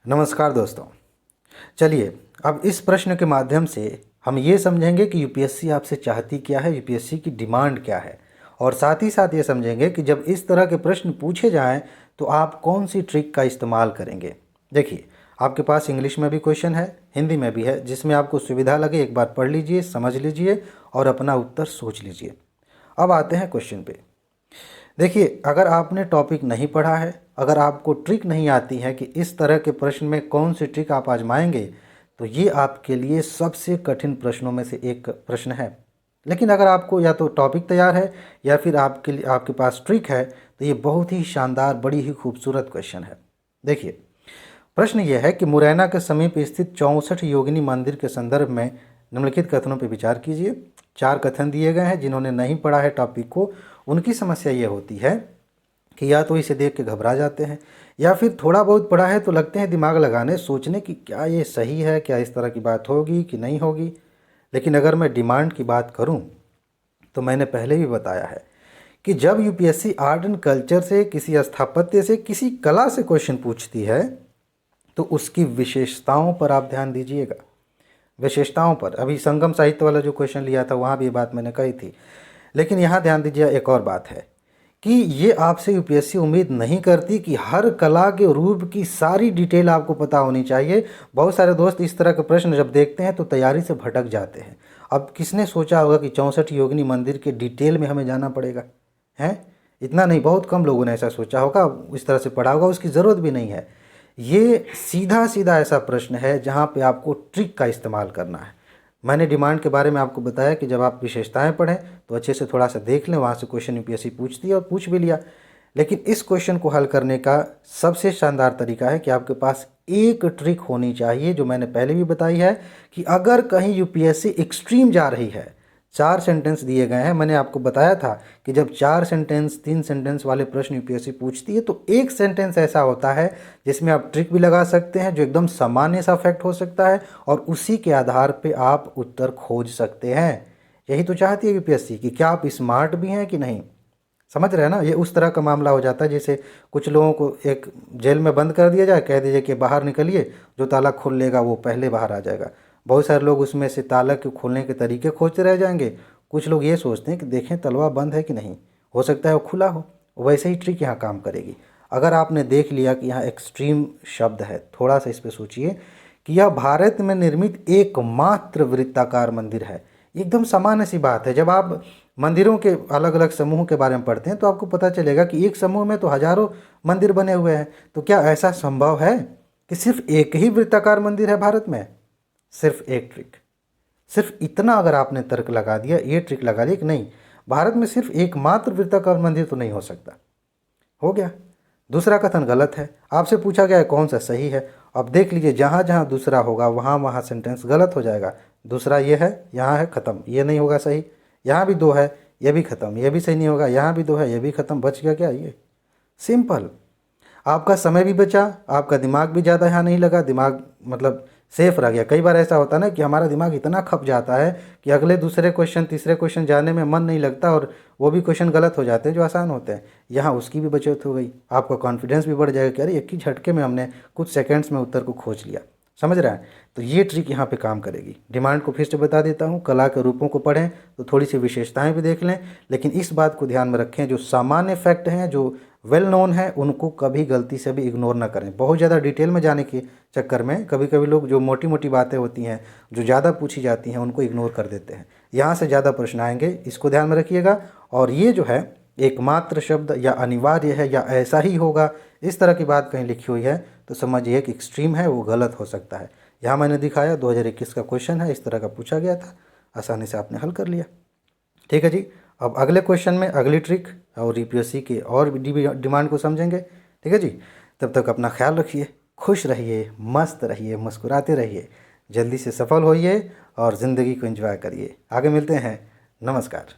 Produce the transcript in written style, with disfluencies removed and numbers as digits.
नमस्कार दोस्तों। चलिए अब इस प्रश्न के माध्यम से हम ये समझेंगे कि यूपीएससी आपसे चाहती क्या है, यूपीएससी की डिमांड क्या है, और साथ ही साथ ये समझेंगे कि जब इस तरह के प्रश्न पूछे जाएं तो आप कौन सी ट्रिक का इस्तेमाल करेंगे। देखिए, आपके पास इंग्लिश में भी क्वेश्चन है, हिंदी में भी है, जिसमें आपको सुविधा लगे एक बार पढ़ लीजिए, समझ लीजिए और अपना उत्तर सोच लीजिए। अब आते हैं क्वेश्चन पे। देखिए, अगर आपने टॉपिक नहीं पढ़ा है, अगर आपको ट्रिक नहीं आती है कि इस तरह के प्रश्न में कौन सी ट्रिक आप आजमाएंगे, तो ये आपके लिए सबसे कठिन प्रश्नों में से एक प्रश्न है। लेकिन अगर आपको या तो टॉपिक तैयार है या फिर आपके पास ट्रिक है, तो ये बहुत ही शानदार, बड़ी ही खूबसूरत क्वेश्चन है। देखिए, प्रश्न यह है कि मुरैना के समीप स्थित 64 योगिनी मंदिर के संदर्भ में निम्नलिखित कथनों पर विचार कीजिए। 4 कथन दिए गए हैं। जिन्होंने नहीं पढ़ा है टॉपिक को, उनकी समस्या ये होती है कि या तो इसे देख के घबरा जाते हैं, या फिर थोड़ा बहुत पढ़ा है तो लगते हैं दिमाग लगाने, सोचने कि क्या ये सही है, क्या इस तरह की बात होगी कि नहीं होगी। लेकिन अगर मैं डिमांड की बात करूं तो मैंने पहले भी बताया है कि जब यूपीएससी आर्ट एंड कल्चर से, किसी स्थापत्य से, किसी कला से क्वेश्चन पूछती है तो उसकी विशेषताओं पर आप ध्यान दीजिएगा। विशेषताओं पर, अभी संगम साहित्य वाला जो क्वेश्चन लिया था वहाँ भी ये बात मैंने कही थी। लेकिन यहाँ ध्यान दीजिए, एक और बात है कि ये आपसे यूपीएससी उम्मीद नहीं करती कि हर कला के रूप की सारी डिटेल आपको पता होनी चाहिए। बहुत सारे दोस्त इस तरह के प्रश्न जब देखते हैं तो तैयारी से भटक जाते हैं। अब किसने सोचा होगा कि 64 योगिनी मंदिर के डिटेल में हमें जाना पड़ेगा? हैं, इतना नहीं, बहुत कम लोगों ने ऐसा सोचा होगा, इस तरह से पढ़ा होगा, उसकी ज़रूरत भी नहीं है। ये सीधा सीधा ऐसा प्रश्न है जहाँ पे आपको ट्रिक का इस्तेमाल करना है। मैंने डिमांड के बारे में आपको बताया कि जब आप विशेषताएं पढ़ें तो अच्छे से थोड़ा सा देख लें, वहाँ से क्वेश्चन यूपीएससी पूछती है और पूछ भी लिया। लेकिन इस क्वेश्चन को हल करने का सबसे शानदार तरीका है कि आपके पास एक ट्रिक होनी चाहिए, जो मैंने पहले भी बताई है कि अगर कहीं यूपीएससी एक्सट्रीम जा रही है, 4 सेंटेंस दिए गए हैं, मैंने आपको बताया था कि जब 4 सेंटेंस, 3 सेंटेंस वाले प्रश्न यूपीएससी पूछती है तो एक सेंटेंस ऐसा होता है जिसमें आप ट्रिक भी लगा सकते हैं, जो एकदम सामान्य सा फैक्ट हो सकता है, और उसी के आधार पे आप उत्तर खोज सकते हैं। यही तो चाहती है यूपीएससी कि क्या आप स्मार्ट भी हैं कि नहीं। समझ रहे हैं ना? ये उस तरह का मामला हो जाता है जैसे कुछ लोगों को एक जेल में बंद कर दिया जाए, कह दीजिए कि बाहर निकलिए, जो ताला खोल लेगा वो पहले बाहर आ जाएगा। बहुत सारे लोग उसमें से ताला के खोलने के तरीके खोजते रह जाएंगे। कुछ लोग ये सोचते हैं कि देखें तलवा बंद है कि नहीं, हो सकता है वो खुला हो। वैसे ही ट्रिक यहाँ काम करेगी। अगर आपने देख लिया कि यहाँ एक्सट्रीम शब्द है, थोड़ा सा इस पर सोचिए कि यह भारत में निर्मित एकमात्र वृत्ताकार मंदिर है। एकदम सामान्य सी बात है। जब आप मंदिरों के अलग अलग समूह के बारे में पढ़ते हैं तो आपको पता चलेगा कि एक समूह में तो हजारों मंदिर बने हुए हैं। तो क्या ऐसा संभव है कि सिर्फ एक ही वृत्ताकार मंदिर है भारत में? सिर्फ एक ट्रिक, सिर्फ इतना अगर आपने तर्क लगा दिया, ये ट्रिक लगा ली कि नहीं, भारत में सिर्फ एकमात्र वृत्ताकार मंदिर तो नहीं हो सकता, हो गया। दूसरा कथन गलत है। आपसे पूछा गया है कौन सा सही है। अब देख लीजिए, जहाँ जहाँ दूसरा होगा वहाँ वहाँ सेंटेंस गलत हो जाएगा। दूसरा ये है, यहाँ है, ख़त्म, ये नहीं होगा सही। यहाँ भी 2 है, ये भी ख़त्म, ये भी सही नहीं होगा। यहाँ भी 2 है, ये भी ख़त्म, बच गया क्या? ये सिंपल। आपका समय भी बचा, आपका दिमाग भी ज़्यादा यहाँ नहीं लगा, दिमाग मतलब सेफ रह गया। कई बार ऐसा होता है ना कि हमारा दिमाग इतना खप जाता है कि अगले दूसरे क्वेश्चन, तीसरे क्वेश्चन जाने में मन नहीं लगता, और वो भी क्वेश्चन गलत हो जाते हैं जो आसान होते हैं। यहाँ उसकी भी बचत हो गई, आपका कॉन्फिडेंस भी बढ़ जाएगा कि अरे एक ही झटके में हमने कुछ सेकेंड्स में उत्तर को खोज लिया। समझ रहे हैं? तो ये ट्रिक यहाँ पे काम करेगी। डिमांड को फिर से बता देता हूँ, कला के रूपों को पढ़ें तो थोड़ी सी विशेषताएं भी देख लें, लेकिन इस बात को ध्यान में रखें, जो सामान्य फैक्ट हैं, जो वेल नोन है, उनको कभी गलती से भी इग्नोर ना करें। बहुत ज़्यादा डिटेल में जाने के चक्कर में कभी कभी लोग जो मोटी मोटी बातें होती हैं, जो ज़्यादा पूछी जाती हैं, उनको इग्नोर कर देते हैं। यहाँ से ज़्यादा प्रश्न आएंगे, इसको ध्यान में रखिएगा। और ये जो है एकमात्र शब्द या अनिवार्य है या ऐसा ही होगा, इस तरह की बात कहीं लिखी हुई है तो समझिए कि एक्सट्रीम है, वो गलत हो सकता है। यहाँ मैंने दिखाया 2021 का क्वेश्चन है, इस तरह का पूछा गया था, आसानी से आपने हल कर लिया। ठीक है जी। अब अगले क्वेश्चन में अगली ट्रिक और यूपीएससी के और डिमांड को समझेंगे। ठीक है जी। तब तक अपना ख्याल रखिए, खुश रहिए, मस्त रहिए, मुस्कुराते रहिए, जल्दी से सफल होइए और ज़िंदगी को एंजॉय करिए। आगे मिलते हैं। नमस्कार।